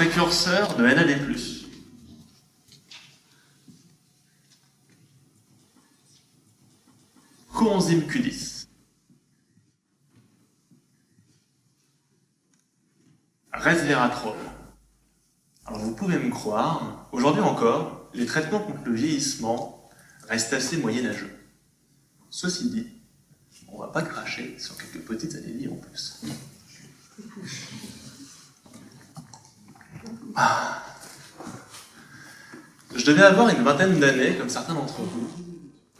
précurseur de NAD+. Coenzyme Q10. Resveratrol. Alors vous pouvez me croire, aujourd'hui encore, les traitements contre le vieillissement restent assez moyenâgeux. Ceci dit, on ne va pas cracher sur quelques petites années en plus. Je devais avoir une vingtaine d'années, comme certains d'entre vous,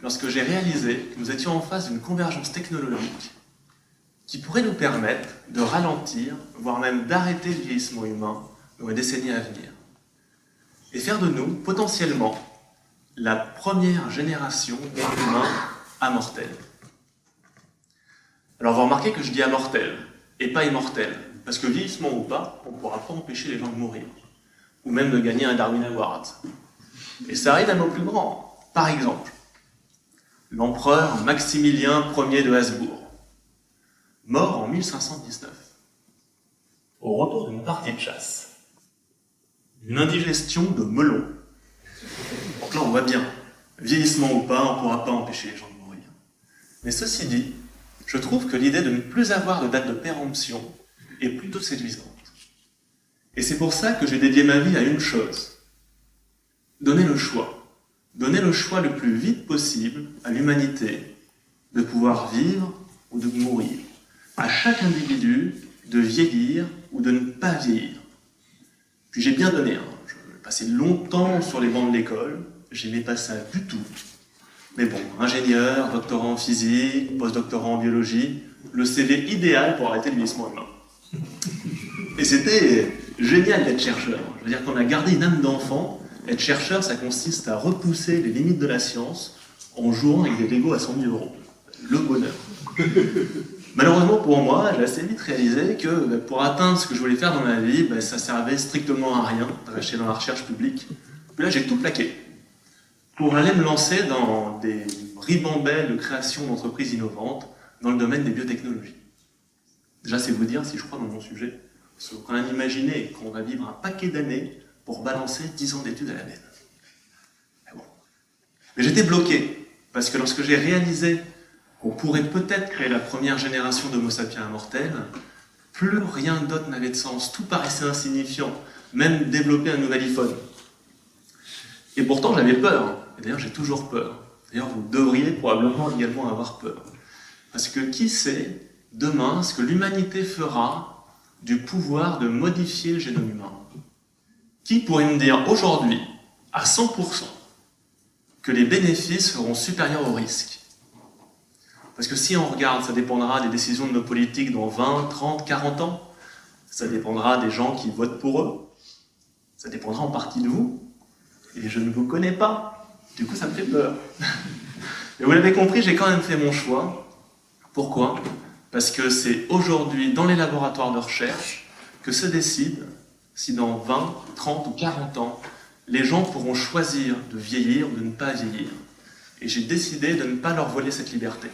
lorsque j'ai réalisé que nous étions en face d'une convergence technologique qui pourrait nous permettre de ralentir, voire même d'arrêter le vieillissement humain dans les décennies à venir, et faire de nous, potentiellement, la première génération d'êtres humains immortels. Alors vous remarquez que je dis immortel, et pas immortel, parce que vieillissement ou pas, on ne pourra pas empêcher les gens de mourir, ou même de gagner un Darwin Award. Et ça arrive à nos plus grands. Par exemple, l'empereur Maximilien Ier de Habsbourg, mort en 1519, au retour d'une partie de chasse. Une indigestion de melon. Donc là, on voit bien, vieillissement ou pas, on ne pourra pas empêcher les gens de mourir. Mais ceci dit, je trouve que l'idée de ne plus avoir de date de péremption est plutôt séduisante. Et c'est pour ça que j'ai dédié ma vie à une chose. Donner le choix. Donner le choix le plus vite possible à l'humanité de pouvoir vivre ou de mourir. À chaque individu de vieillir ou de ne pas vieillir. Puis j'ai bien donné, je passais longtemps sur les bancs de l'école, j'aimais pas ça du tout. Mais bon, ingénieur, doctorant en physique, post-doctorant en biologie, le CV idéal pour arrêter le vieillissement humain. Et c'était génial d'être chercheur. Je veux dire qu'on a gardé une âme d'enfant. Être chercheur, ça consiste à repousser les limites de la science en jouant avec des Lego à 100 000 €. Le bonheur. Malheureusement pour moi, j'ai assez vite réalisé que pour atteindre ce que je voulais faire dans ma vie, ça servait strictement à rien de rester dans la recherche publique. Puis là, j'ai tout plaqué pour aller me lancer dans des ribambelles de création d'entreprises innovantes dans le domaine des biotechnologies. Déjà, c'est vous dire si je crois dans mon sujet. Parce qu'on a imaginé qu'on va vivre un paquet d'années pour balancer 10 ans d'études à la benne. Mais j'étais bloqué, parce que lorsque j'ai réalisé qu'on pourrait peut-être créer la première génération d'Homo sapiens immortels, plus rien d'autre n'avait de sens, tout paraissait insignifiant, même développer un nouvel iPhone. Et pourtant j'avais peur, et d'ailleurs j'ai toujours peur. D'ailleurs vous devriez probablement également avoir peur. Parce que qui sait, demain, ce que l'humanité fera du pouvoir de modifier le génome humain? Qui pourrait me dire aujourd'hui, à 100%, que les bénéfices seront supérieurs aux risques? Parce que si on regarde, ça dépendra des décisions de nos politiques dans 20, 30, 40 ans. Ça dépendra des gens qui votent pour eux. Ça dépendra en partie de vous. Et je ne vous connais pas. Du coup, ça me fait peur. Mais vous l'avez compris, j'ai quand même fait mon choix. Pourquoi? Parce que c'est aujourd'hui, dans les laboratoires de recherche, que se décide si dans 20, 30 ou 40 ans, les gens pourront choisir de vieillir ou de ne pas vieillir. Et j'ai décidé de ne pas leur voler cette liberté.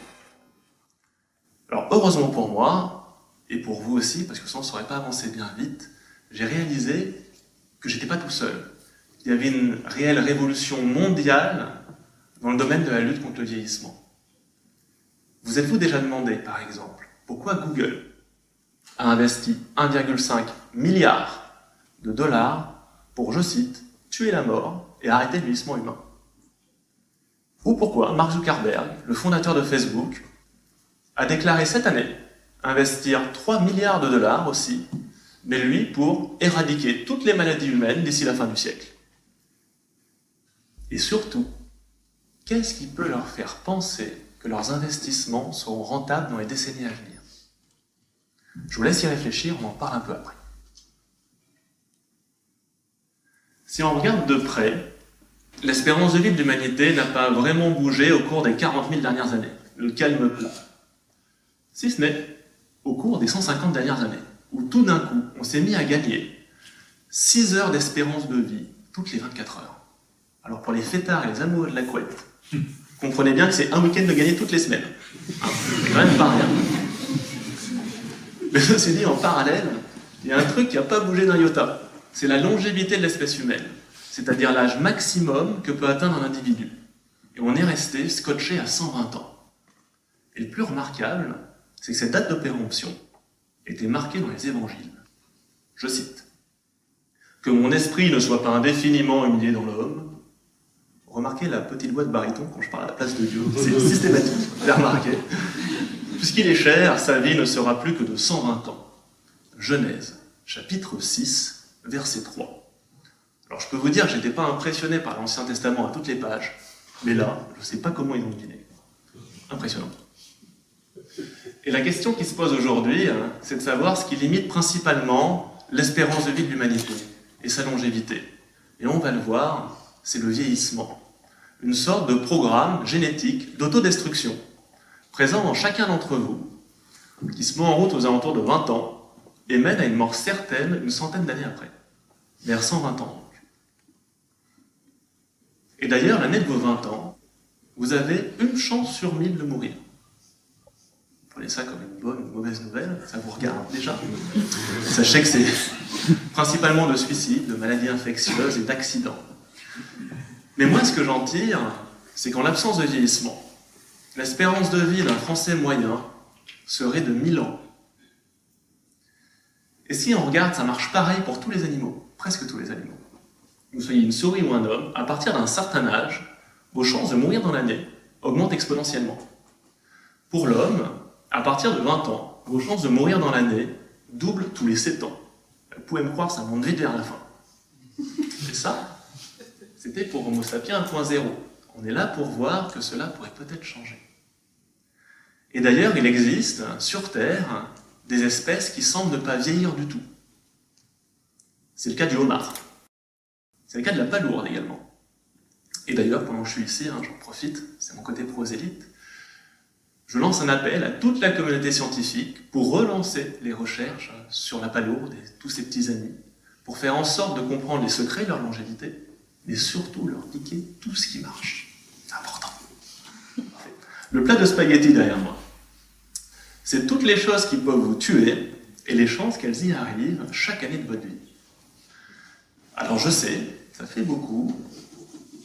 Alors, heureusement pour moi, et pour vous aussi, parce que sinon on ne saurait pas avancer bien vite, j'ai réalisé que j'étais pas tout seul. Il y avait une réelle révolution mondiale dans le domaine de la lutte contre le vieillissement. Vous êtes-vous déjà demandé, par exemple, pourquoi Google a investi 1,5 milliard de dollars pour, je cite, tuer la mort et arrêter le vieillissement humain? Ou pourquoi Mark Zuckerberg, le fondateur de Facebook, a déclaré cette année investir 3 milliards de dollars aussi, mais lui pour éradiquer toutes les maladies humaines d'ici la fin du siècle? Et surtout, qu'est-ce qui peut leur faire penser que leurs investissements seront rentables dans les décennies à venir? Je vous laisse y réfléchir, on en parle un peu après. Si on regarde de près, l'espérance de vie de l'humanité n'a pas vraiment bougé au cours des 40 000 dernières années, le calme plat. Si ce n'est au cours des 150 dernières années, où tout d'un coup, on s'est mis à gagner 6 heures d'espérance de vie toutes les 24 heures. Alors pour les fêtards et les amoureux de la couette, comprenez bien que c'est un week-end de gagner toutes les semaines. C'est quand même pas rien. Mais ceci dit, en parallèle, il y a un truc qui n'a pas bougé d'un iota. c'est la longévité de l'espèce humaine, c'est-à-dire l'âge maximum que peut atteindre un individu. Et on est resté scotché à 120 ans. Et le plus remarquable, c'est que cette date de péremption était marquée dans les évangiles. Je cite. « Que mon esprit ne soit pas indéfiniment humilié dans l'homme. » Remarquez la petite voix de baryton quand je parle à la place de Dieu. C'est systématique, vous avez remarqué. « Puisqu'il est cher, sa vie ne sera plus que de 120 ans. » Genèse, chapitre 6, verset 3. Alors je peux vous dire que je n'étais pas impressionné par l'Ancien Testament à toutes les pages, mais là, je ne sais pas comment ils ont deviné. Impressionnant. Et la question qui se pose aujourd'hui, c'est de savoir ce qui limite principalement l'espérance de vie de l'humanité et sa longévité. Et on va le voir, c'est le vieillissement. Une sorte de programme génétique d'autodestruction, présent dans chacun d'entre vous, qui se met en route aux alentours de 20 ans et mène à une mort certaine une centaine d'années après, vers 120 ans. Et d'ailleurs, l'année de vos 20 ans, vous avez une chance sur 1000 de mourir. Prenez ça comme une bonne ou une mauvaise nouvelle, ça vous regarde déjà. Sachez que c'est principalement de suicides, de maladies infectieuses et d'accidents. Mais moi, ce que j'en tire, c'est qu'en l'absence de vieillissement, l'espérance de vie d'un Français moyen serait de 1000 ans. Et si on regarde, ça marche pareil pour tous les animaux, presque tous les animaux. Que vous soyez une souris ou un homme, à partir d'un certain âge, vos chances de mourir dans l'année augmentent exponentiellement. Pour l'homme, à partir de 20 ans, vos chances de mourir dans l'année doublent tous les 7 ans. Vous pouvez me croire, ça monte vite vers la fin. Et ça, c'était pour Homo sapiens 1.0. On est là pour voir que cela pourrait peut-être changer. Et d'ailleurs, il existe sur Terre des espèces qui semblent ne pas vieillir du tout. C'est le cas du homard. C'est le cas de la palourde également. Et d'ailleurs, pendant que je suis ici, j'en profite, c'est mon côté prosélyte, je lance un appel à toute la communauté scientifique pour relancer les recherches sur la palourde et tous ses petits amis, pour faire en sorte de comprendre les secrets de leur longévité, mais surtout leur piquer tout ce qui marche. C'est important. Le plat de spaghettis derrière moi, c'est toutes les choses qui peuvent vous tuer et les chances qu'elles y arrivent chaque année de votre vie. Alors je sais, ça fait beaucoup,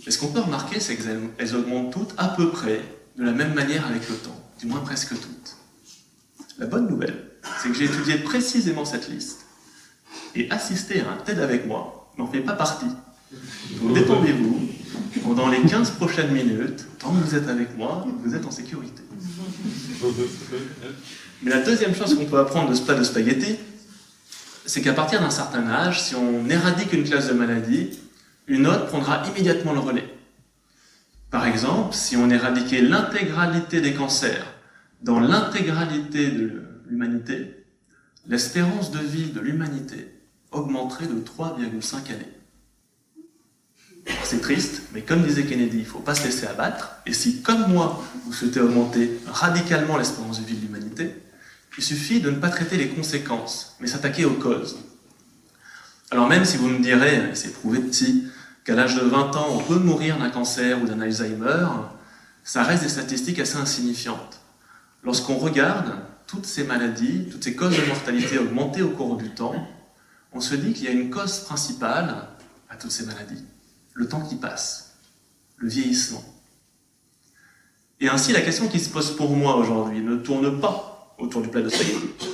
mais ce qu'on peut remarquer, c'est qu'elles augmentent toutes à peu près de la même manière avec le temps, du moins presque toutes. La bonne nouvelle, c'est que j'ai étudié précisément cette liste et assisté à un TED avec moi n'en fait pas partie. Donc détendez-vous, pendant les 15 prochaines minutes, tant que vous êtes avec moi, vous êtes en sécurité. Mais la deuxième chose qu'on peut apprendre de ce plat de spaghettis, c'est qu'à partir d'un certain âge, si on éradique une classe de maladie, une autre prendra immédiatement le relais. Par exemple, si on éradiquait l'intégralité des cancers dans l'intégralité de l'humanité, l'espérance de vie de l'humanité augmenterait de 3,5 années. C'est triste, mais comme disait Kennedy, il ne faut pas se laisser abattre, et si, comme moi, vous souhaitez augmenter radicalement l'espérance de vie de l'humanité, il suffit de ne pas traiter les conséquences, mais s'attaquer aux causes. Alors même si vous me direz, c'est prouvé petit, qu'à l'âge de 20 ans, on peut mourir d'un cancer ou d'un Alzheimer, ça reste des statistiques assez insignifiantes. Lorsqu'on regarde toutes ces maladies, toutes ces causes de mortalité augmentées au cours du temps, on se dit qu'il y a une cause principale à toutes ces maladies, le temps qui passe, le vieillissement. Et ainsi, la question qui se pose pour moi aujourd'hui ne tourne pas autour du plat de spaghettis.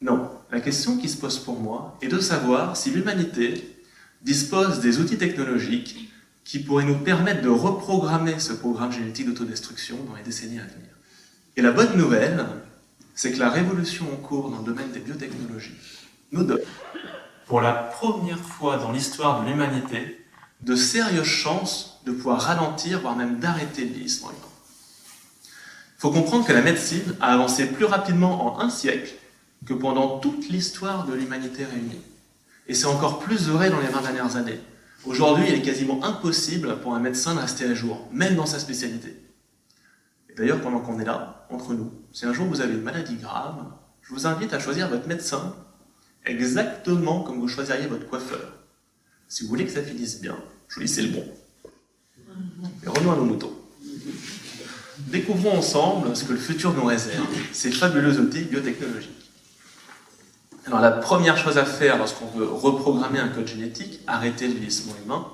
Non, la question qui se pose pour moi est de savoir si l'humanité dispose des outils technologiques qui pourraient nous permettre de reprogrammer ce programme génétique d'autodestruction dans les décennies à venir. Et la bonne nouvelle, c'est que la révolution en cours dans le domaine des biotechnologies nous donne, pour la première fois dans l'histoire de l'humanité, de sérieuses chances de pouvoir ralentir, voire même d'arrêter le vieillissement humain. Il faut comprendre que la médecine a avancé plus rapidement en un siècle que pendant toute l'histoire de l'humanité réunie. Et c'est encore plus vrai dans les 20 dernières années. Aujourd'hui, il est quasiment impossible pour un médecin de rester à jour, même dans sa spécialité. Et d'ailleurs, pendant qu'on est là, entre nous, si un jour vous avez une maladie grave, je vous invite à choisir votre médecin exactement comme vous choisiriez votre coiffeur. Si vous voulez que ça finisse bien, choisissez le bon. Et revenons à nos moutons. Découvrons ensemble ce que le futur nous réserve, ces fabuleux outils biotechnologiques. Alors la première chose à faire lorsqu'on veut reprogrammer un code génétique, arrêter le vieillissement humain,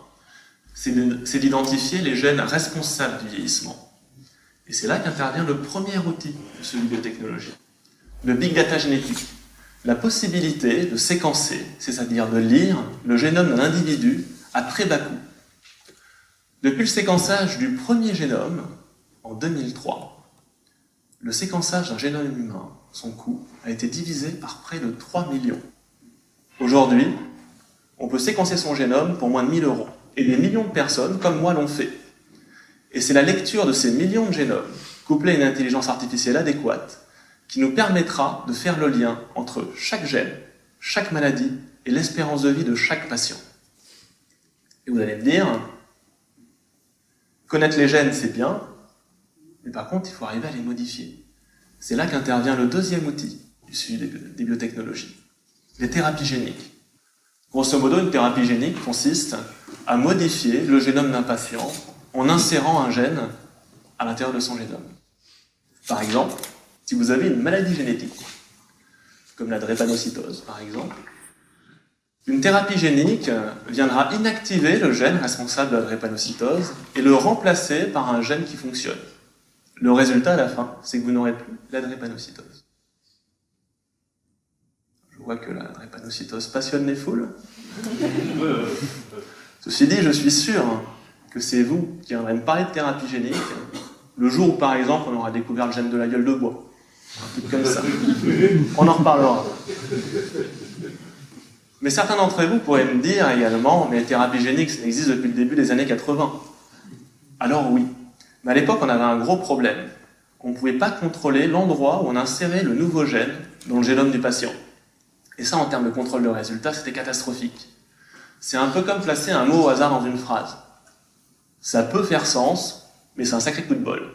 c'est d'identifier les gènes responsables du vieillissement. Et c'est là qu'intervient le premier outil de ce biotechnologie, le big data génétique. La possibilité de séquencer, c'est-à-dire de lire le génome d'un individu à très bas coût. Depuis le séquençage du premier génome, en 2003, le séquençage d'un génome humain, son coût, a été divisé par près de 3 millions. Aujourd'hui, on peut séquencer son génome pour moins de 1 000 €. Et des millions de personnes, comme moi, l'ont fait. Et c'est la lecture de ces millions de génomes, couplée à une intelligence artificielle adéquate, qui nous permettra de faire le lien entre chaque gène, chaque maladie et l'espérance de vie de chaque patient. Et vous allez me dire, connaître les gènes, c'est bien, mais par contre, il faut arriver à les modifier. C'est là qu'intervient le deuxième outil du suivi des biotechnologies, les thérapies géniques. Grosso modo, une thérapie génique consiste à modifier le génome d'un patient en insérant un gène à l'intérieur de son génome. Par exemple, si vous avez une maladie génétique, comme la drépanocytose par exemple, une thérapie génique viendra inactiver le gène responsable de la drépanocytose et le remplacer par un gène qui fonctionne. Le résultat à la fin, c'est que vous n'aurez plus la drépanocytose. Je vois que la drépanocytose passionne les foules. Ceci dit, je suis sûr que c'est vous qui viendrez me parler de thérapie génique le jour où, par exemple, on aura découvert le gène de la gueule de bois. Un truc comme ça. On en reparlera. Mais certains d'entre vous pourraient me dire également, mais les thérapies géniques, ça existe depuis le début des années 80. Alors oui. Mais à l'époque, on avait un gros problème. On ne pouvait pas contrôler l'endroit où on insérait le nouveau gène dans le génome du patient. Et ça, en termes de contrôle de résultats, c'était catastrophique. C'est un peu comme placer un mot au hasard dans une phrase. Ça peut faire sens, mais c'est un sacré coup de bol.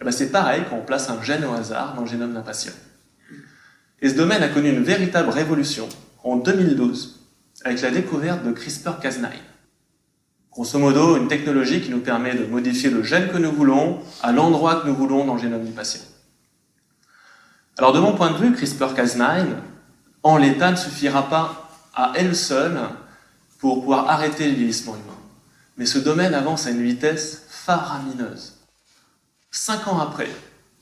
Et bien c'est pareil quand on place un gène au hasard dans le génome d'un patient. Et ce domaine a connu une véritable révolution en 2012, avec la découverte de CRISPR-Cas9. Grosso modo, une technologie qui nous permet de modifier le gène que nous voulons à l'endroit que nous voulons dans le génome du patient. Alors de mon point de vue, CRISPR-Cas9, en l'état, ne suffira pas à elle seule pour pouvoir arrêter le vieillissement humain. Mais ce domaine avance à une vitesse faramineuse. 5 ans après,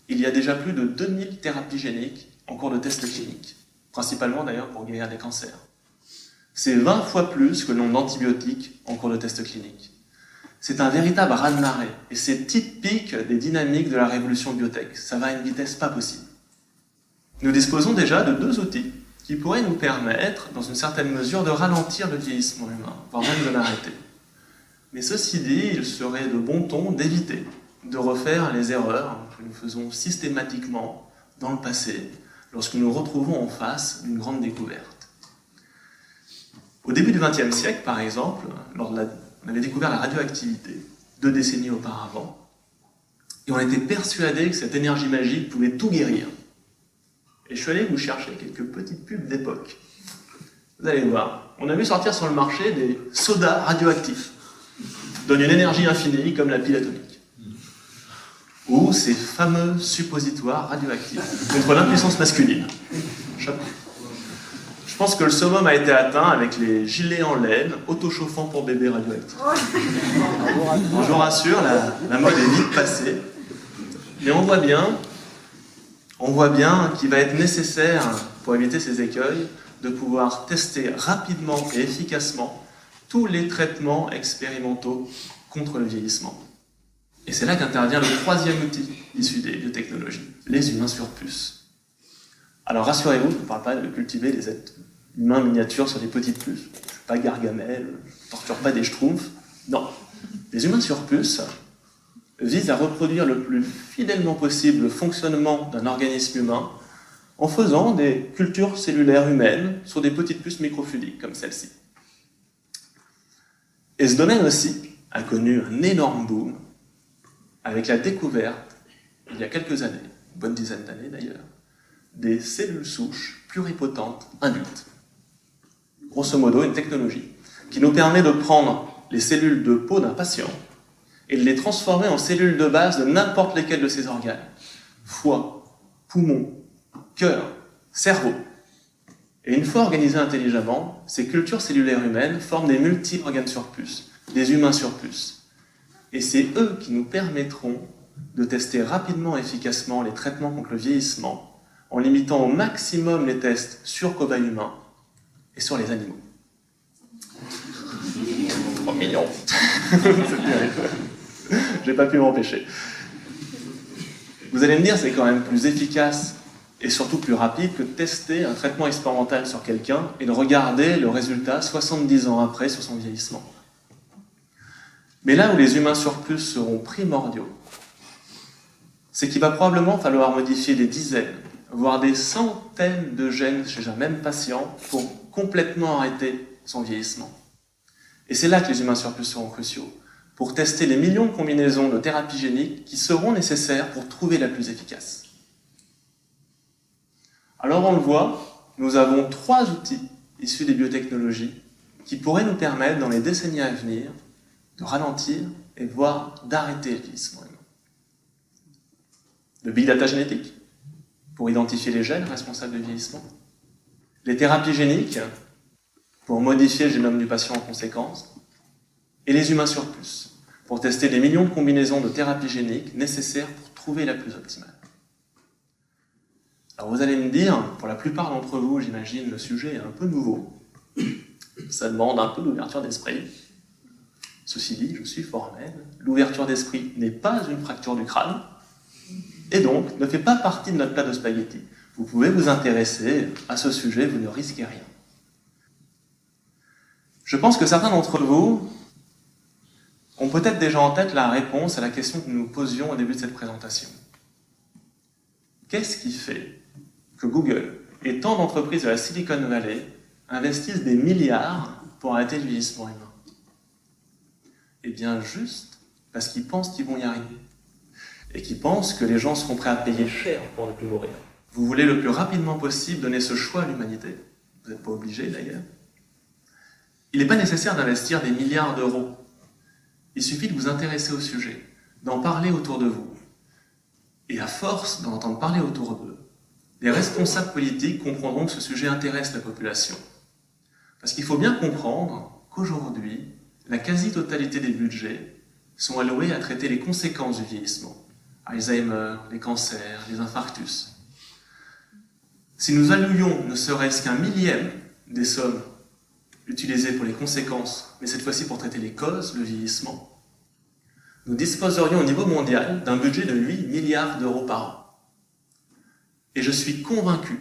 il y a déjà plus de 2000 thérapies géniques en cours de tests cliniques, principalement d'ailleurs pour guérir des cancers. C'est 20 fois plus que le nombre d'antibiotiques en cours de tests cliniques. C'est un véritable raz-de-marée, et c'est typique des dynamiques de la révolution biotech. Ça va à une vitesse pas possible. Nous disposons déjà de 2 outils qui pourraient nous permettre, dans une certaine mesure, de ralentir le vieillissement humain, voire même de l'arrêter. Mais ceci dit, il serait de bon ton d'éviter de refaire les erreurs que nous faisons systématiquement dans le passé, lorsque nous nous retrouvons en face d'une grande découverte. Au début du XXe siècle, par exemple, on avait découvert la radioactivité 2 décennies auparavant, et on était persuadé que cette énergie magique pouvait tout guérir. Et je suis allé vous chercher quelques petites pubs d'époque. Vous allez voir, on a vu sortir sur le marché des sodas radioactifs. Donnent une énergie infinie comme la pile atomique. Ou ces fameux suppositoires radioactifs, contre l'impuissance masculine. Chapeau. Je pense que le summum a été atteint avec les gilets en laine, autochauffants pour bébés radioactifs. Je vous rassure, la mode est vite passée. Mais on voit bien qu'il va être nécessaire, pour éviter ces écueils, de pouvoir tester rapidement et efficacement tous les traitements expérimentaux contre le vieillissement. Et c'est là qu'intervient le 3e outil issu des biotechnologies, les humains sur puces. Alors rassurez-vous, je ne parle pas de cultiver des êtres humains miniatures sur des petites puces. Je ne suis pas Gargamel, je ne torture pas des schtroumpfs. Non, les humains sur puces visent à reproduire le plus fidèlement possible le fonctionnement d'un organisme humain en faisant des cultures cellulaires humaines sur des petites puces microfluidiques comme celle-ci. Et ce domaine aussi a connu un énorme boom avec la découverte, il y a quelques années, une bonne dizaine d'années d'ailleurs, des cellules souches pluripotentes induites. Grosso modo, une technologie qui nous permet de prendre les cellules de peau d'un patient et de les transformer en cellules de base de n'importe lesquels de ses organes. Foie, poumon, cœur, cerveau. Et une fois organisées intelligemment, ces cultures cellulaires humaines forment des multi-organes sur puce, des humains sur puce. Et c'est eux qui nous permettront de tester rapidement et efficacement les traitements contre le vieillissement, en limitant au maximum les tests sur cobayes humains et sur les animaux. Trop mignon. J'ai pas pu m'empêcher. Vous allez me dire, c'est quand même plus efficace et surtout plus rapide que de tester un traitement expérimental sur quelqu'un et de regarder le résultat 70 ans après sur son vieillissement. Mais là où les humains sur puce seront primordiaux, c'est qu'il va probablement falloir modifier des dizaines, voire des centaines de gènes chez un même patient pour complètement arrêter son vieillissement. Et c'est là que les humains sur puce seront cruciaux, pour tester les millions de combinaisons de thérapies géniques qui seront nécessaires pour trouver la plus efficace. Alors on le voit, nous avons 3 outils issus des biotechnologies qui pourraient nous permettre, dans les décennies à venir, de ralentir et voire d'arrêter le vieillissement humain. Le big data génétique, pour identifier les gènes responsables du vieillissement. Les thérapies géniques, pour modifier le génome du patient en conséquence. Et les humains sur puce, pour tester des millions de combinaisons de thérapies géniques nécessaires pour trouver la plus optimale. Alors vous allez me dire, pour la plupart d'entre vous, j'imagine, le sujet est un peu nouveau. Ça demande un peu d'ouverture d'esprit. Ceci dit, je suis formel. L'ouverture d'esprit n'est pas une fracture du crâne, et donc ne fait pas partie de notre plat de spaghettis. Vous pouvez vous intéresser à ce sujet, vous ne risquez rien. Je pense que certains d'entre vous ont peut-être déjà en tête la réponse à la question que nous nous posions au début de cette présentation. Qu'est-ce qui fait que Google et tant d'entreprises de la Silicon Valley investissent des milliards pour arrêter le vieillissement humain? Eh bien, juste parce qu'ils pensent qu'ils vont y arriver. Et qu'ils pensent que les gens seront prêts à payer cher pour ne plus mourir. Vous voulez le plus rapidement possible donner ce choix à l'humanité. Vous n'êtes pas obligé d'ailleurs. Il n'est pas nécessaire d'investir des milliards d'euros. Il suffit de vous intéresser au sujet, d'en parler autour de vous. Et à force d'en entendre parler autour d'eux, les responsables politiques comprendront que ce sujet intéresse la population. Parce qu'il faut bien comprendre qu'aujourd'hui, la quasi-totalité des budgets sont alloués à traiter les conséquences du vieillissement. Alzheimer, les cancers, les infarctus. Si nous allouions ne serait-ce qu'un millième des sommes utilisées pour les conséquences, mais cette fois-ci pour traiter les causes, le vieillissement, nous disposerions au niveau mondial d'un budget de 8 milliards d'euros par an. Et je suis convaincu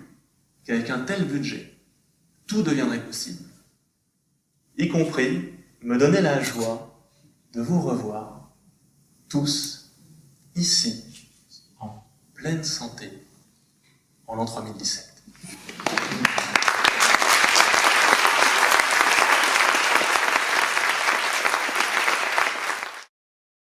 qu'avec un tel budget, tout deviendrait possible. Y compris me donner la joie de vous revoir, tous, ici, en pleine santé, en l'an 3017.